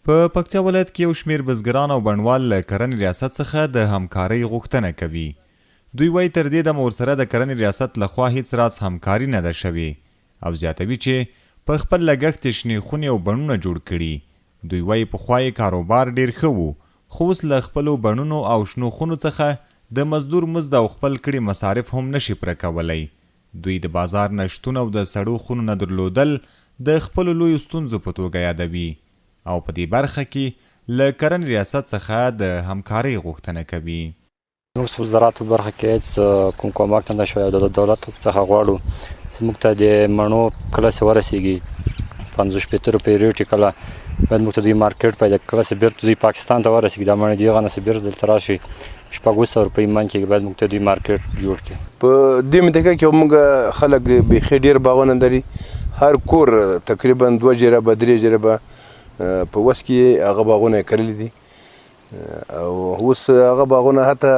په پکتیا ولایت کې یو شمېر بزګران او بڼوال له کرنې ریاست څخه د همکارۍ غوښتنه کوي. دوی وایي تر دې دمه ورسره د کرنې ریاست لخوا هیڅ راز همکاري نه ده شوې او زیاتوي چې په خپل لګښت یې شنې خونې او بڼونه جوړ کړي. دوی وایي پخوا یې کاروبار ډېر ښه و، خو اوس له خپلو بڼونو او شنو خونو څخه د مزدور مزد او خپل کړي مصارف هم نشي پوره کولی. دوی د بازار نشتون او د سړو خونو نه درلودل د خپلو لویو ستونزو په توګه یادوي او په دې برخه کې له کرنې ریاست څخه د همکارۍ غوښتنه کوي. موږ په زراعت په برخه کې هېڅ کوم کومک نه شوی د دولت څخه غواړو چې موږ ته د مڼو کله چې ورسېږي 50 روپۍ ریټ یې کله باید موږ ته دوی مارکیټ پیدا کله چې بیرته دوی پاکستان ته ورسېږي دا مڼې د هغه نه چې بیرته دلته راشي 200 روپۍ من کې باید موږ ته دوی مارکیټ جوړ کړي. په دې منطقه کې موږ خلک بیخي ډېر باغونه لري، هر کور تقریبا 2 جرابه 3 جرابه په وس کې هغه باغونه یې کرلي دي او اوس هغه باغونه حتی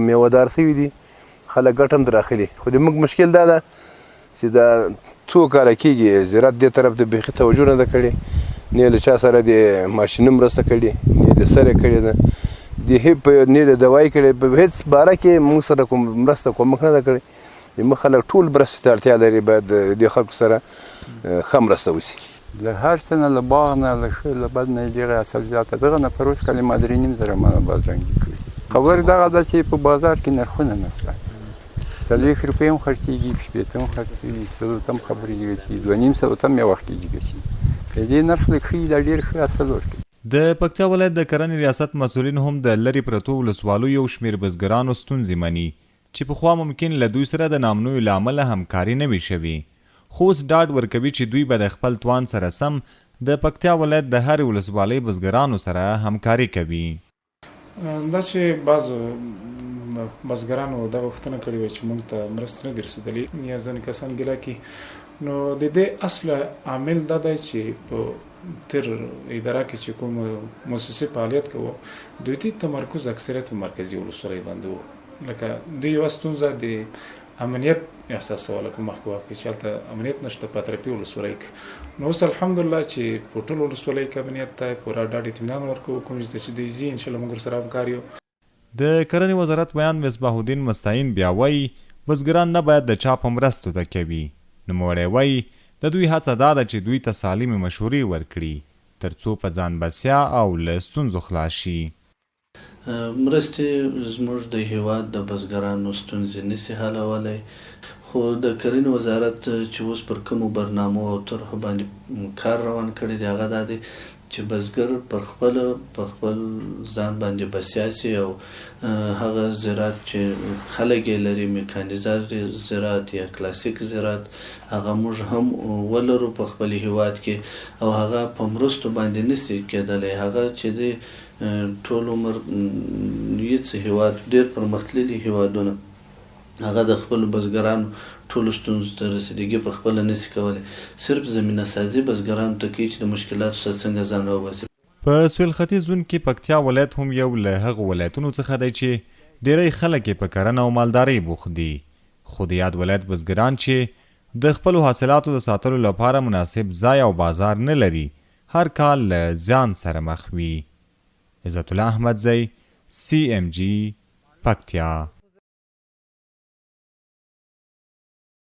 میوهدار شوي دي، خلک ګټه هم راخلي. خو د موږ مشکل دا ده چې دا څو کاله کېږي زراعت دې طرف ته بیخي توجه نه ده کړې، نه له چا سره د ماشیني مرسته کړې، نه د سره کړې ده، نه د دوایي کړې، په هېڅ باره کې موږ سره کوم مرسته کومک نه ده کړې. زموږ خلک ټول مرستې ته اړتیا لري، باید د خلکو سره ښه مرسته وشي. له هر څه نه، له باغ نه، له ښه له بد نه یې ډېره اصل زیاته دغه نه پر اوس کلې ما 3.5 زره منه بازرګي کړي. خبرې دغه ده چې په بازار کې نرخونه نشته، 40 روپۍ هم خرڅېږي، 60 هم خرڅېږي، 100 هم خبرې جګسي، 2.5 هم یو وخت کې جګسي. که دې نرخ لږ ښه دا ډېر ښه اصل ورکوي. د پکتیا ولایت د کرنې ریاست مسؤلین هم د لرې پرتو ولسوالیو یو شمېر بزګرانو ستونزې مني چې پخوا ممکن له دوی سره د نامنویو له امله همکاري نه وي شوې، خو اوس ډاډ ورکوي چې دوی به د خپل توان سره سم د پکتیا ولایت د هرې ولسوالۍ بزګرانو سره همکاري کوي. دا چې بعضو بزګرانو دا غوښتنه کړې وه چې موږ ته مرستې نه دي رسېدلې یا ځینې کسان ګیله کوي، نو د دې اصله عامل دا دی چې په تر اداره کې چې کوم مؤسسې فعالیت کوو دوی ته تمرکز اکثریت په مرکزي ولسوالۍ باندې و، لکه دوی یوه ستونزه د امنیت احساسوله په مخکې وخت کې چې هلته امنیت نشته په اطرافي ولسوالۍ کې. نو اوس الحمدلله چې په ټولو ولسوالۍ کې امنیت ته پوره ډاډ اطمینان ورکوو، کوم چې دوی ځي انشاءالله موږ ورسره همکار یو. د کرنې وزارت بیان مصباح الدین مستعین بیا وایي بزګران نه باید د چا په مرستو تکیه وي. نوموړی وایي د دوی هڅه دا ده چې دوی ته سالمې مشورې ورکړي تر څو په ځان بسیا او له ستونزو خلاص شي. مرستې زموږ د هیواد د بزګرانو ستونزې نشي حلولی، خو د کرنې وزارت چې اوس پر کومو برنامو او طرحو باندې کار روان کړی دی هغه دا دی چې بزګر په خپل ځان باندې بسیا سي او هغه زراعت چې خلک یې لري میکانیزر زراعت یا کلاسیک زراعت هغه موږ هم ولرو په خپل هیواد کې او هغه په مرستو باندې نشي کېدلی. هغه چې د ټول عمر هېڅ هیواد ډېر پرمختللي هیوادونه هغه د خپلو بزګرانو ټولو ستونزو ته رسیدګي په خپله نشي کولی، صرف زمینه سازي بزګرانو ته کوي چې د مشکلاتو څخه څنګه ځان راوباسي. په سویل ختیځ زون کې پکتیا ولایت هم یو له هغو ولایتونو څخه دی چې ډیری خلک یې په کرنه او مالدارۍ بوخت دي، خو د یاد ولایت بزګران چې د خپلو حاصلاتو د ساتلو لپاره مناسب ځای او بازار نه لري هر کال له زیان سره مخ وي. عزت الله احمدزی CMG پکتیا.